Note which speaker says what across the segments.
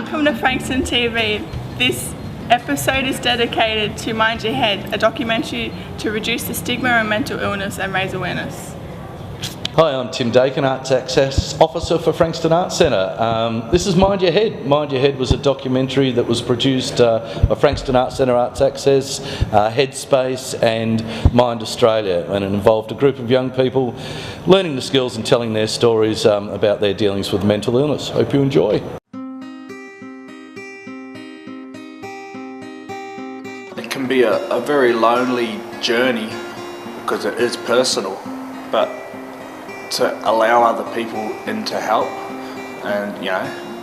Speaker 1: Welcome to Frankston TV. This episode is dedicated to Mind Your Head, a documentary to reduce the stigma of mental illness and raise awareness.
Speaker 2: Hi, I'm Tim Dakin, Arts Access Officer for Frankston Arts Centre. This is Mind Your Head. Mind Your Head was a documentary that was produced by Frankston Arts Centre, Arts Access, Headspace and Mind Australia, and it involved a group of young people learning the skills and telling their stories about their dealings with mental illness. Hope you enjoy.
Speaker 3: It can be a very lonely journey because it is personal, but to allow other people in to help, and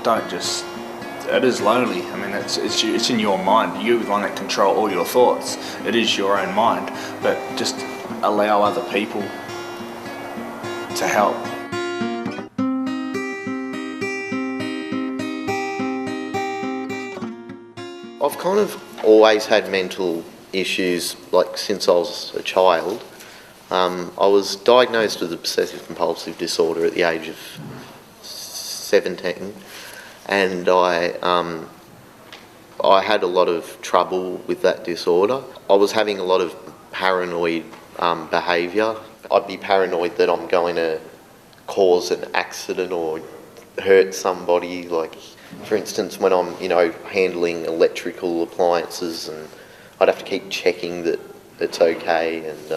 Speaker 3: don't just, it is lonely. I mean, it's in your mind. You're the one that control all your thoughts. It is your own mind, but just allow other people to help.
Speaker 4: I've kind of always had mental issues, like since I was a child. I was diagnosed with obsessive compulsive disorder at the age of 17, and I had a lot of trouble with that disorder. I was having a lot of paranoid behaviour. I'd be paranoid that I'm going to cause an accident or hurt somebody, like for instance when I'm handling electrical appliances, and I'd have to keep checking that it's okay, and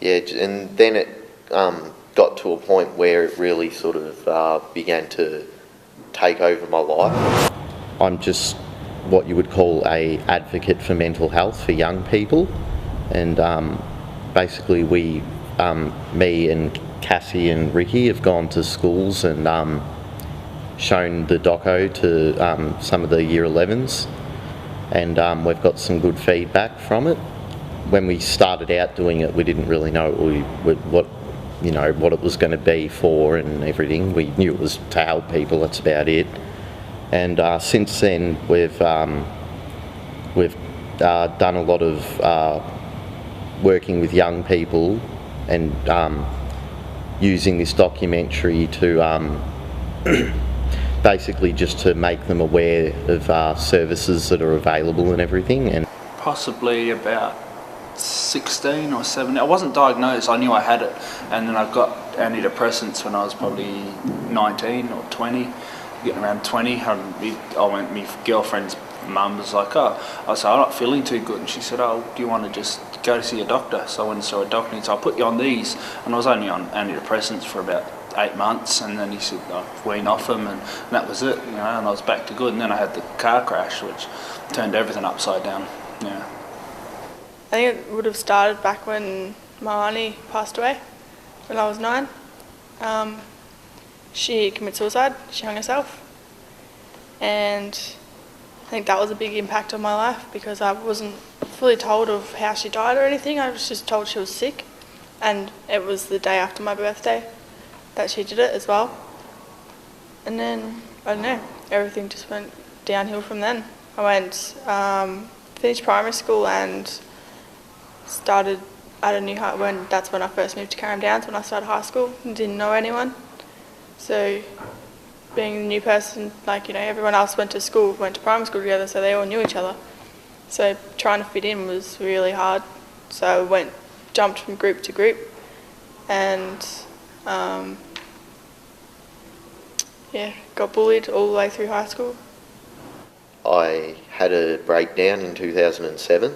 Speaker 4: and then it got to a point where it really sort of began to take over my life. I'm just what you would call a advocate for mental health for young people, and basically me and Cassie and Riki have gone to schools and shown the doco to some of the year 11s, and we've got some good feedback from it. When we started out doing it, we didn't really know what it was going to be for and everything. We knew it was to help people. That's about it. And since then, we've done a lot of working with young people and using this documentary to basically just to make them aware of services that are available and everything. And
Speaker 3: Possibly about 16 or 17. I wasn't diagnosed, I knew I had it, and then I got antidepressants when I was probably 19 or 20, getting around 20. My girlfriend's mum was like, I said, I'm not feeling too good, and she said, do you want to just go to see a doctor? So I went and saw a doctor, and he said, I'll put you on these, and I was only on antidepressants for about 8 months, and then he said I'd wean off them, and that was it, and I was back to good. And then I had the car crash, which turned everything upside down.
Speaker 1: I think it would have started back when my auntie passed away, when I was 9. She committed suicide, she hung herself, and I think that was a big impact on my life because I wasn't fully told of how she died or anything. I was just told she was sick, and it was the day after my birthday that she did it as well. And then, I don't know, everything just went downhill from then. I went, finished primary school and started at a new high, that's when I first moved to Carrum Downs, when I started high school and didn't know anyone. So being a new person, everyone else went to primary school together, so they all knew each other. So trying to fit in was really hard. So I jumped from group to group, and got bullied all the way through high school.
Speaker 4: I had a breakdown in 2007,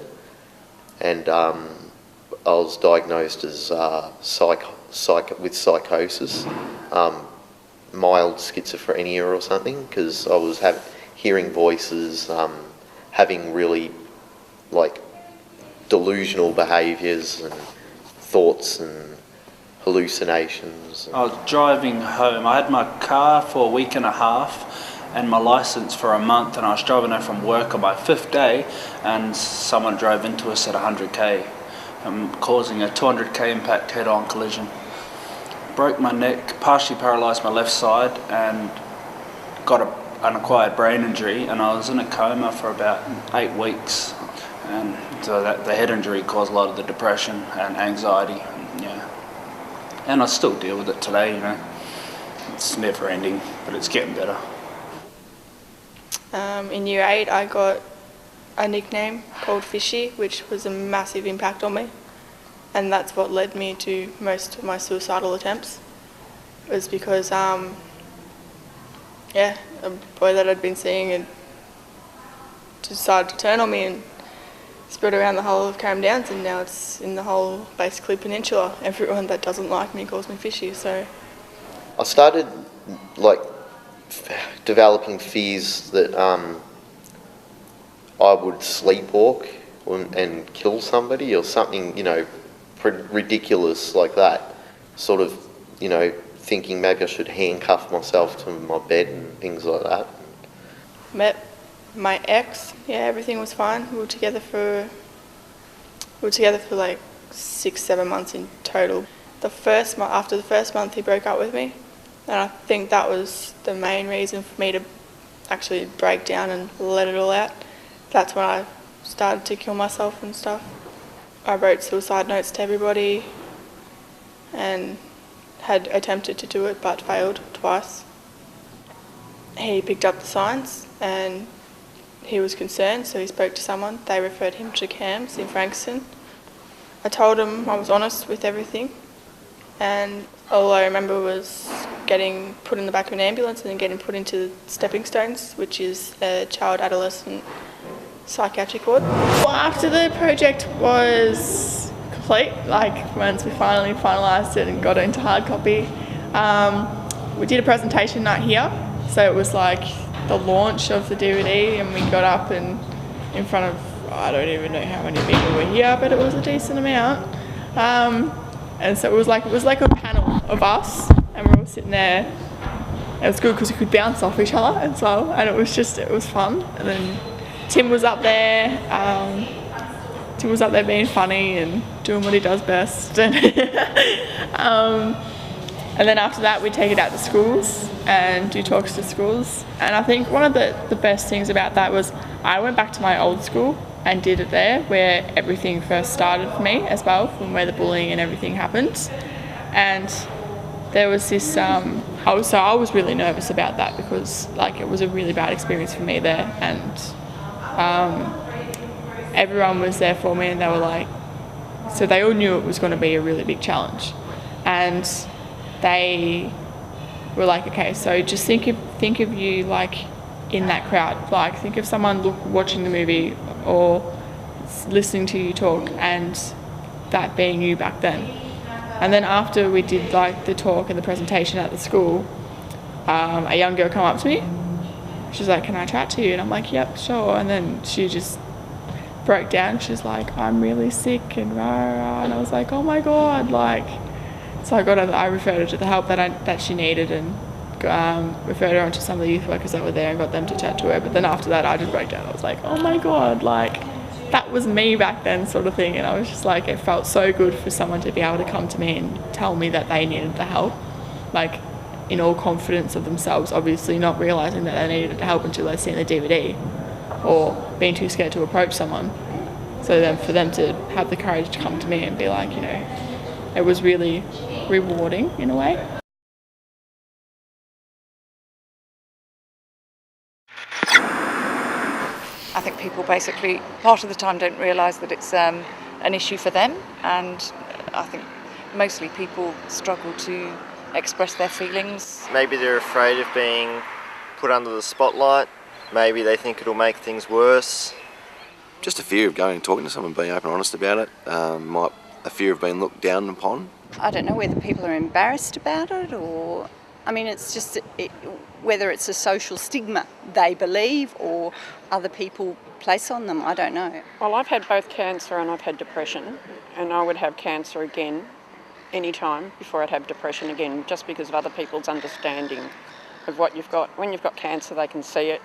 Speaker 4: and I was diagnosed as with psychosis, mild schizophrenia or something, because I was hearing voices, having really delusional behaviours and thoughts and hallucinations.
Speaker 3: I was driving home. I had my car for a week and a half and my licence for a month, and I was driving home from work on my 5th day, and someone drove into us at 100k, causing a 200k impact head-on collision. Broke my neck, partially paralysed my left side, and got an acquired brain injury, and I was in a coma for about 8 weeks. And so the head injury caused a lot of the depression and anxiety, and I still deal with it today. It's never ending, but it's getting better.
Speaker 1: In year 8 I got a nickname called Fishy, which was a massive impact on me, and that's what led me to most of my suicidal attempts. It was because a boy that I'd been seeing had decided to turn on me and spread around the whole of Carrum Downs, and now it's in the whole basically peninsula. Everyone that doesn't like me calls me Fishy. So
Speaker 4: I started developing fears that I would sleepwalk and kill somebody or something, ridiculous like that. Sort of, thinking maybe I should handcuff myself to my bed and things like that.
Speaker 1: Met my ex. Yeah, everything was fine. We were together for like 6-7 months in total. After the first month, he broke up with me, and I think that was the main reason for me to actually break down and let it all out. That's when I started to kill myself and stuff. I wrote suicide notes to everybody and had attempted to do it but failed twice. He picked up the signs and he was concerned, so he spoke to someone. They referred him to CAMS in Frankston. I told him I was honest with everything, and all I remember was getting put in the back of an ambulance and then getting put into Stepping Stones, which is a child adolescent psychiatric ward. Well, after the project was complete, once we finally finalised it and got it into hard copy, we did a presentation night here. So it was like the launch of the DVD, and we got up and in front of, I don't even know how many people were here, but it was a decent amount. And so it was like a panel of us, and we were all sitting there. It was good because we could bounce off each other as well, and it was fun. And then Tim was up there. Tim was up there being funny and doing what he does best. And then after that, we'd take it out to schools and do talks to schools. And I think one of the best things about that was I went back to my old school and did it there, where everything first started for me as well, from where the bullying and everything happened. And there was this, I was really nervous about that because it was a really bad experience for me there, and everyone was there for me, and they were so they all knew it was going to be a really big challenge, and they were okay, so just think of you in that crowd, think of someone watching the movie or listening to you talk, and that being you back then. And then after we did the talk and the presentation at the school, a young girl came up to me. She's like, "Can I chat to you?" And I'm like, "Yep, sure." And then she just broke down. She's like, "I'm really sick," and rah, rah. And I was like, "Oh my God!" So I referred her to the help that she needed, and referred her on to some of the youth workers that were there and got them to chat to her. But then after that, I just broke down. I was like, "Oh my God!" That was me back then, sort of thing. And I was just it felt so good for someone to be able to come to me and tell me that they needed the help, in all confidence of themselves, obviously not realising that they needed help until they'd seen the DVD, or being too scared to approach someone. So then for them to have the courage to come to me and be it was really rewarding in a way.
Speaker 5: I think people basically, part of the time, don't realise that it's an issue for them, and I think mostly people struggle to express their feelings.
Speaker 6: Maybe they're afraid of being put under the spotlight. Maybe they think it'll make things worse.
Speaker 7: Just a fear of going and talking to someone, being open and honest about it. A fear of being looked down upon.
Speaker 8: I don't know whether people are embarrassed about it, or it's just whether it's a social stigma they believe or other people place on them. I don't know.
Speaker 9: Well, I've had both cancer and I've had depression, and I would have cancer again any time before I'd have depression again, just because of other people's understanding of what you've got. When you've got cancer, they can see it.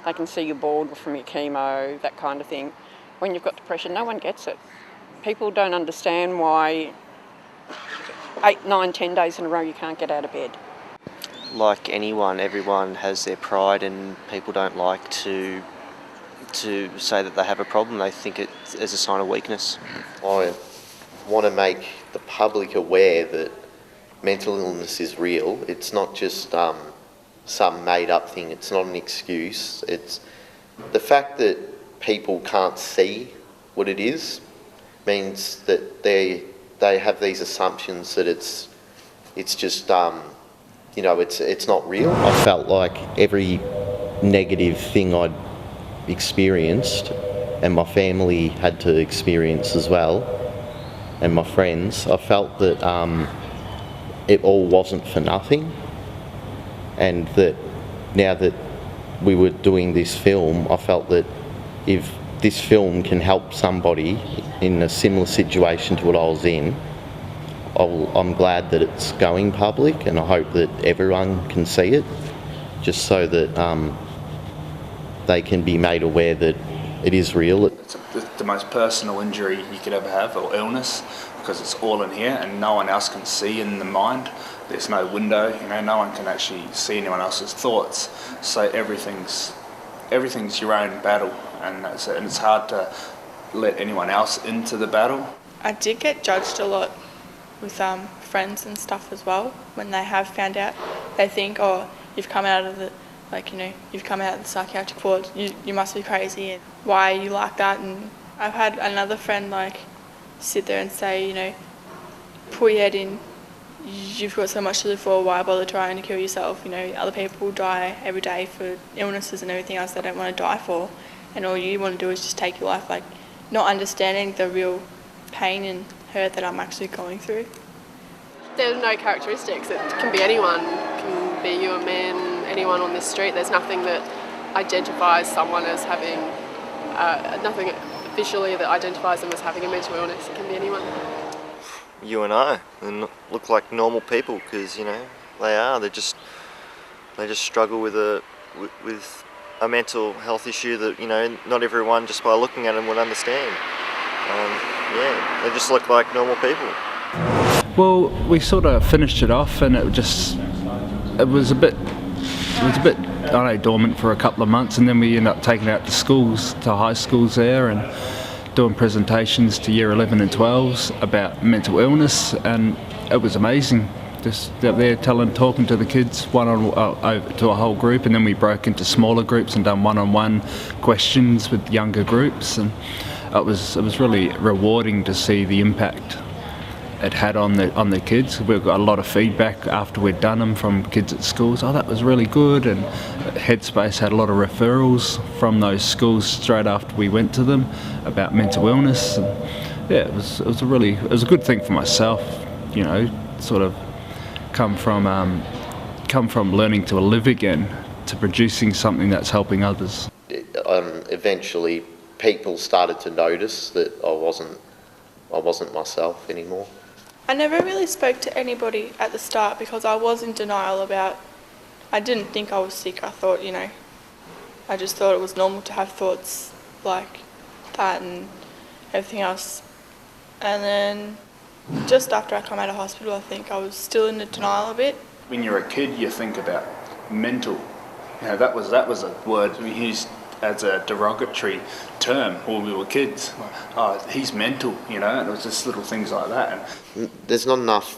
Speaker 9: They can see you're bored from your chemo, that kind of thing. When you've got depression, no one gets it. People don't understand why 8, 9, 10 days in a row you can't get out of bed.
Speaker 6: Like anyone, everyone has their pride, and people don't like to say that they have a problem. They think it as a sign of weakness.
Speaker 4: I want to make the public aware that mental illness is real. It's not just some made up thing. It's not an excuse. It's The fact that people can't see what it is means that they have these assumptions that it's just it's not real. I felt like every negative thing I'd experienced, and my family had to experience as well, and my friends, I felt that it all wasn't for nothing, and that now that we were doing this film, I felt that if this film can help somebody in a similar situation to what I was in, I'm glad that it's going public, and I hope that everyone can see it, just so that they can be made aware that it is real.
Speaker 3: It's the most personal injury you could ever have, or illness, because it's all in here and no one else can see in the mind. There's no window, no one can actually see anyone else's thoughts. So everything's your own battle, and it's hard to let anyone else into the battle.
Speaker 1: I did get judged a lot with friends and stuff as well. When they have found out, they think, oh, you've come out of the you've come out of the psychiatric ward, you must be crazy, and why are you like that? And I've had another friend sit there and say, pull your head in, you've got so much to live for, why bother trying to kill yourself? Other people die every day for illnesses and everything else they don't want to die for, and all you want to do is just take your life, not understanding the real pain and hurt that I'm actually going through.
Speaker 10: There's no characteristics. It can be anyone. It can be you, a man, anyone on this street. There's nothing that identifies someone as having, nothing officially that identifies them as having a mental illness. It can be anyone.
Speaker 6: You and I, and look like normal people, because they are. They just struggle with a mental health issue that not everyone just by looking at them would understand. They just look like normal people.
Speaker 3: Well, we sort of finished it off, and it was a bit dormant for a couple of months, and then we ended up taking it out to schools, to high schools there, and doing presentations to year 11 and 12s about mental illness, and it was amazing. Just out there talking to the kids over to a whole group, and then we broke into smaller groups and done one-on-one questions with younger groups, and it was really rewarding to see the impact it had on the kids. We got a lot of feedback after we'd done them from kids at schools. Oh, that was really good, and Headspace had a lot of referrals from those schools straight after we went to them about mental illness. And it was a good thing for myself, sort of come from learning to live again to producing something that's helping others.
Speaker 4: Eventually, people started to notice that I wasn't myself anymore.
Speaker 1: I never really spoke to anybody at the start because I was in denial about, I didn't think I was sick. I thought, I just thought it was normal to have thoughts like that and everything else. And then just after I come out of hospital, I think I was still in the denial a bit.
Speaker 3: When you're a kid, you think about mental. That was a word we used as a derogatory term when we were kids. Oh, he's mental, and it was just little things like that.
Speaker 4: There's not enough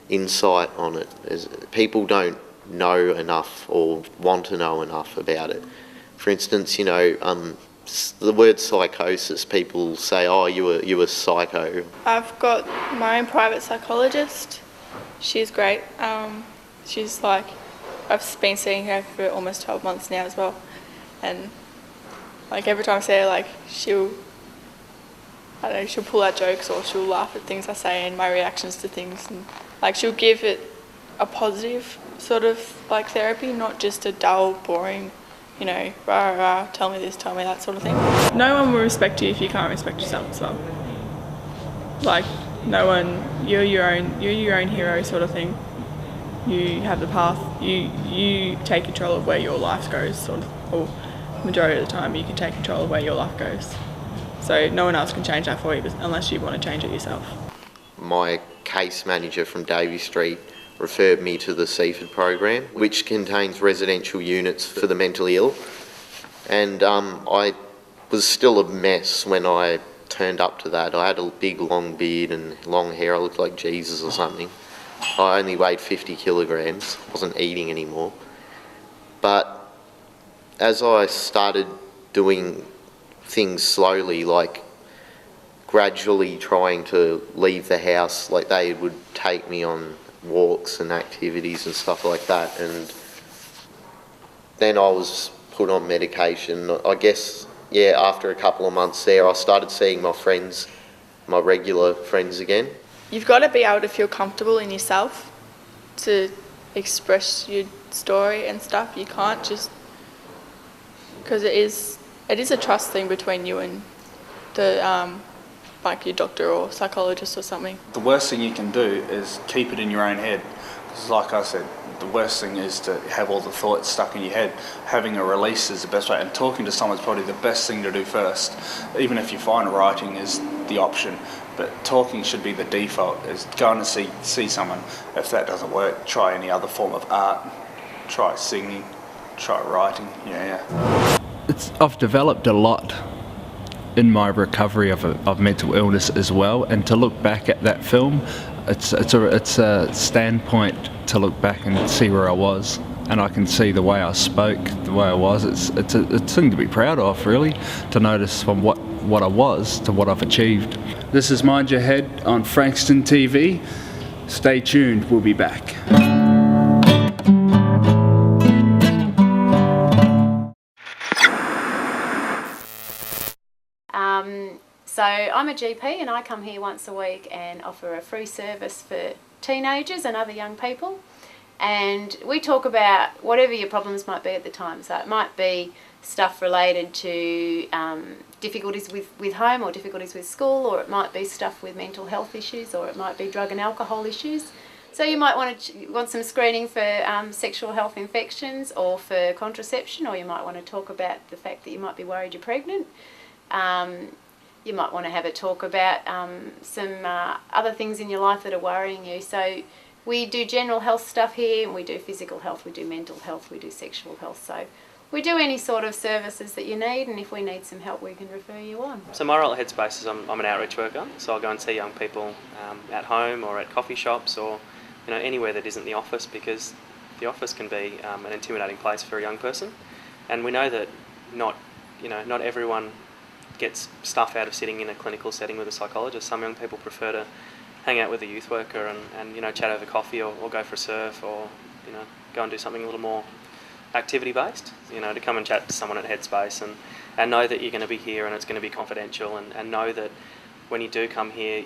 Speaker 4: insight on it. People don't know enough or want to know enough about it. For instance, the word psychosis, people say, oh, you were psycho.
Speaker 1: I've got my own private psychologist. She's great. She's I've been seeing her for almost 12 months now as well. And every time I see her, she'll pull out jokes or she'll laugh at things I say and my reactions to things, and she'll give it a positive sort of therapy, not just a dull, boring, rah rah, tell me this, tell me that sort of thing. No one will respect you if you can't respect yourself as well. No one, you're your own hero sort of thing. You have the path, you take control of where your life goes, sort of, or majority of the time you can take control of where your life goes. So no one else can change that for you unless you want to change it yourself.
Speaker 4: My case manager from Davey Street referred me to the CFID program, which contains residential units for the mentally ill. And I was still a mess when I turned up to that. I had a big long beard and long hair. I looked like Jesus or something. I only weighed 50 kilograms, wasn't eating anymore. But as I started doing things slowly, like gradually trying to leave the house, like they would take me on walks and activities and stuff like that, and then I was put on medication. I guess, yeah, after a couple of months there, I started seeing my friends, my regular friends again.
Speaker 1: You've got to be able to feel comfortable in yourself to express your story and stuff. You can't just, because it is a trust thing between you and the like your doctor or psychologist or something.
Speaker 3: The worst thing you can do is keep it in your own head. Because like I said, the worst thing is to have all the thoughts stuck in your head. Having a release is the best way, and talking to someone is probably the best thing to do first. Even if you find writing is the option, but talking should be the default, is going to see someone. If that doesn't work, try any other form of art. Try singing, try writing, yeah.
Speaker 11: I've developed a lot in my recovery of mental illness as well, and to look back at that film, it's a standpoint to look back and see where I was, and I can see the way I spoke, the way I was. It's a thing to be proud of, really, to notice from what I was to what I've achieved. This is Mind Your Head on Frankston TV. Stay tuned, we'll be back.
Speaker 12: So I'm a GP and I come here once a week and offer a free service for teenagers and other young people, and we talk about whatever your problems might be at the time. So it might be stuff related to difficulties with home or difficulties with school, or it might be stuff with mental health issues, or it might be drug and alcohol issues. So you might want some screening for sexual health infections or for contraception, or you might want to talk about the fact that you might be worried you're pregnant. You might want to have a talk about some other things in your life that are worrying you. So we do general health stuff here, and we do physical health, we do mental health, we do sexual health. So we do any sort of services that you need, and if we need some help, we can refer you on.
Speaker 13: So my role at Headspace is I'm an outreach worker, so I'll go and see young people at home or at coffee shops, or anywhere that isn't the office, because the office can be an intimidating place for a young person, and we know that not everyone gets stuff out of sitting in a clinical setting with a psychologist. Some young people prefer to hang out with a youth worker and chat over coffee, or go for a surf, or go and do something a little more activity based. To come and chat to someone at Headspace and know that you're going to be here and it's going to be confidential, and know that when you do come here,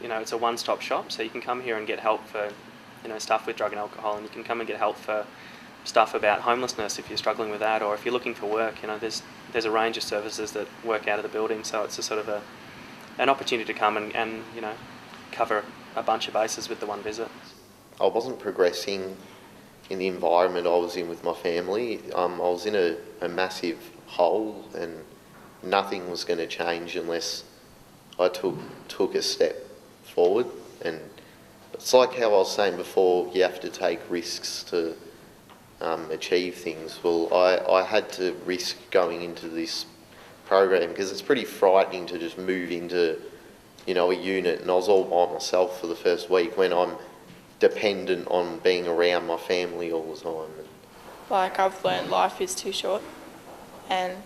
Speaker 13: it's a one-stop shop. So you can come here and get help for stuff with drug and alcohol, and you can come and get help for stuff about homelessness if you're struggling with that, or if you're looking for work. There's a range of services that work out of the building, so it's a sort of an opportunity to come and cover a bunch of bases with the one visit.
Speaker 4: I wasn't progressing in the environment I was in with my family. I was in a massive hole, and nothing was going to change unless I took a step forward. And it's like how I was saying before, you have to take risks to achieve things. Well, I had to risk going into this program, because it's pretty frightening to just move into a unit, and I was all by myself for the first week when I'm dependent on being around my family all the time.
Speaker 1: Like, I've learned life is too short, and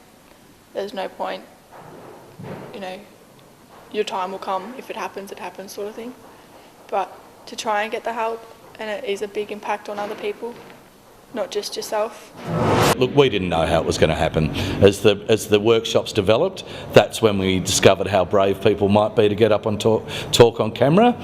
Speaker 1: there's no point, your time will come. If it happens sort of thing. But to try and get the help, and it is a big impact on other people, not just yourself.
Speaker 2: Look, we didn't know how it was going to happen. As the workshops developed, that's when we discovered how brave people might be to get up and talk on camera.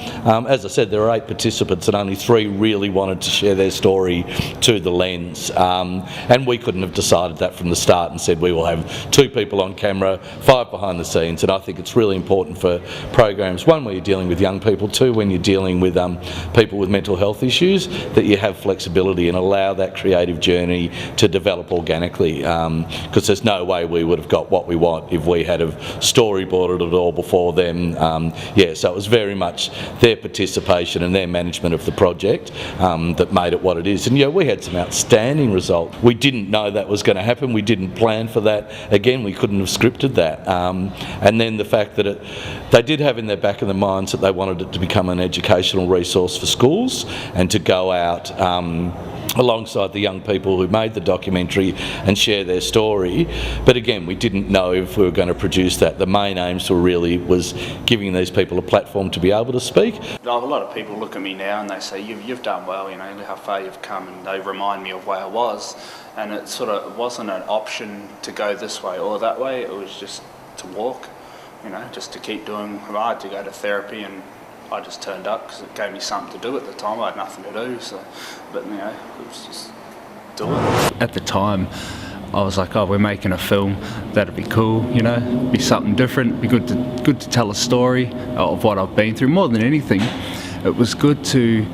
Speaker 2: As I said, there were 8 participants and only 3 really wanted to share their story to the lens. And we couldn't have decided that from the start and said we will have 2 people on camera, 5 behind the scenes. And I think it's really important for programs, 1, where you're dealing with young people, 2, when you're dealing with people with mental health issues, that you have flexibility and allow that creative journey to develop organically, because there's no way we would have got what we want if we had have storyboarded it all before them. So it was very much their participation and their management of the project that made it what it is. And we had some outstanding results. We didn't know that was going to happen. We didn't plan for that. Again, we couldn't have scripted that. And then the fact that they did have in their back of their minds that they wanted it to become an educational resource for schools and to go out alongside the young people who made the documentary and share their story. But again, we didn't know if we were going to produce that. The main aims was giving these people a platform to be able to speak.
Speaker 3: A lot of people look at me now and they say, you've done well, you know, look how far you've come, and they remind me of where I was. And it sort of wasn't an option to go this way or that way, it was just to walk, you know, just to keep doing. I had to go to therapy, and I just turned up because it gave me something to do at the time. I had nothing to do, so, but you know, it was just do it.
Speaker 11: At the time, I was like, oh, we're making a film, that'd be cool, you know, be something different, be good to tell a story of what I've been through. More than anything, it was good to,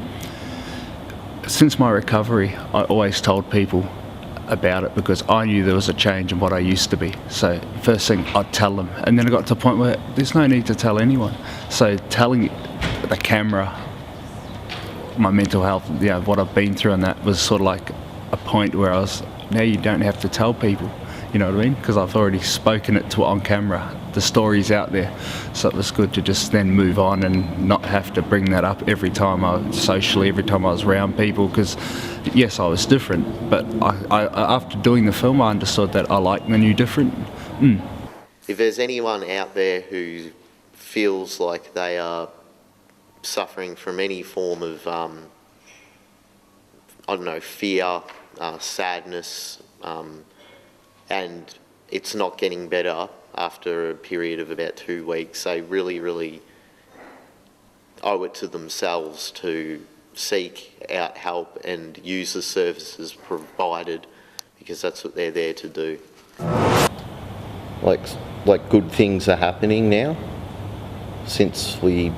Speaker 11: since my recovery, I always told people about it because I knew there was a change in what I used to be. So first thing, I'd tell them, and then I got to a point where there's no need to tell anyone. So telling the camera my mental health, you know, what I've been through, and that was sort of like a point where I was, now you don't have to tell people, you know what I mean? Because I've already spoken it to on camera. The story's out there. So it was good to just then move on and not have to bring that up every time I was around people, because yes, I was different, but I after doing the film, I understood that I like the new different.
Speaker 4: If there's anyone out there who feels like they are suffering from any form of, I don't know, fear, sadness, and it's not getting better after a period of about 2 weeks, they really, really owe it to themselves to seek out help and use the services provided, because that's what they're there to do. Like good things are happening now since we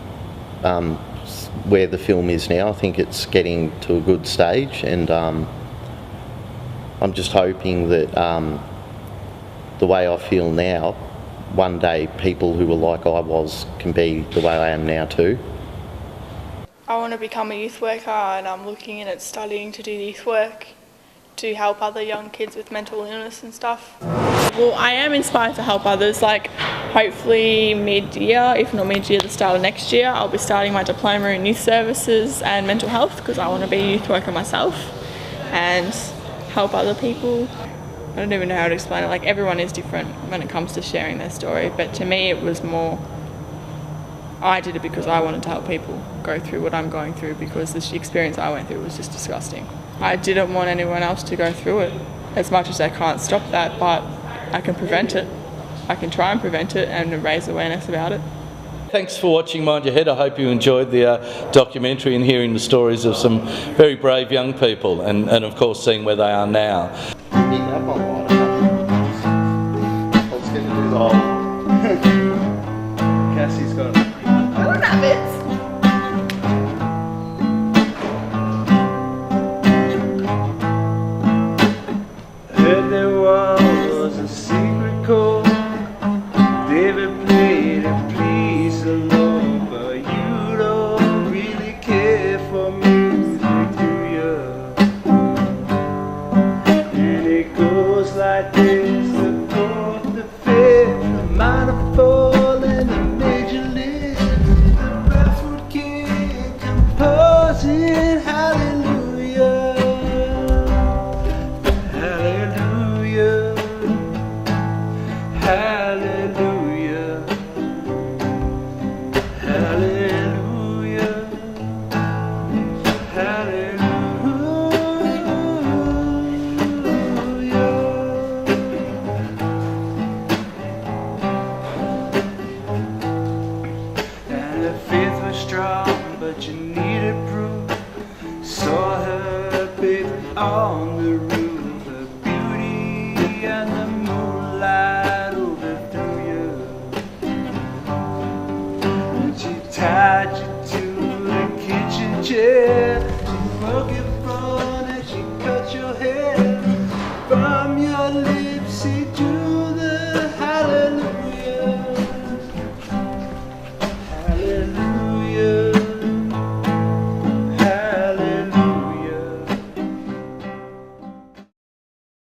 Speaker 4: where the film is now. I think it's getting to a good stage, and I'm just hoping that the way I feel now, one day people who were like I was can be the way I am now too.
Speaker 1: I want to become a youth worker, and I'm looking at studying to do youth work to help other young kids with mental illness and stuff. Well, I am inspired to help others, like hopefully mid-year, if not mid-year, the start of next year, I'll be starting my diploma in youth services and mental health, because I want to be a youth worker myself and help other people. I don't even know how to explain it, like everyone is different when it comes to sharing their story, but to me it was more, I did it because I wanted to help people go through what I'm going through, because the experience I went through was just disgusting. I didn't want anyone else to go through it. As much as I can't stop that, but I can prevent it. I can try and prevent it and raise awareness about it.
Speaker 2: Thanks for watching Mind Your Head. I hope you enjoyed the documentary and hearing the stories of some very brave young people, and of course seeing where they are now.
Speaker 3: Cassie's got it.
Speaker 1: I don't have it.
Speaker 14: Heard there was a secret chord. David played it, please alone, but you don't really care for music, do you? And it goes like this: the fourth, the fifth, the minor fall, and the major lift. The barefoot king composing hallelujah, hallelujah, hallelujah, hallelujah, hallelujah. And her faith was strong, but you needed proof. Saw her bathing on the roof, her beauty and the moonlight overthrew you. And she tied you to the kitchen chair. She broke your front and she cut your hair. From your lips, she drew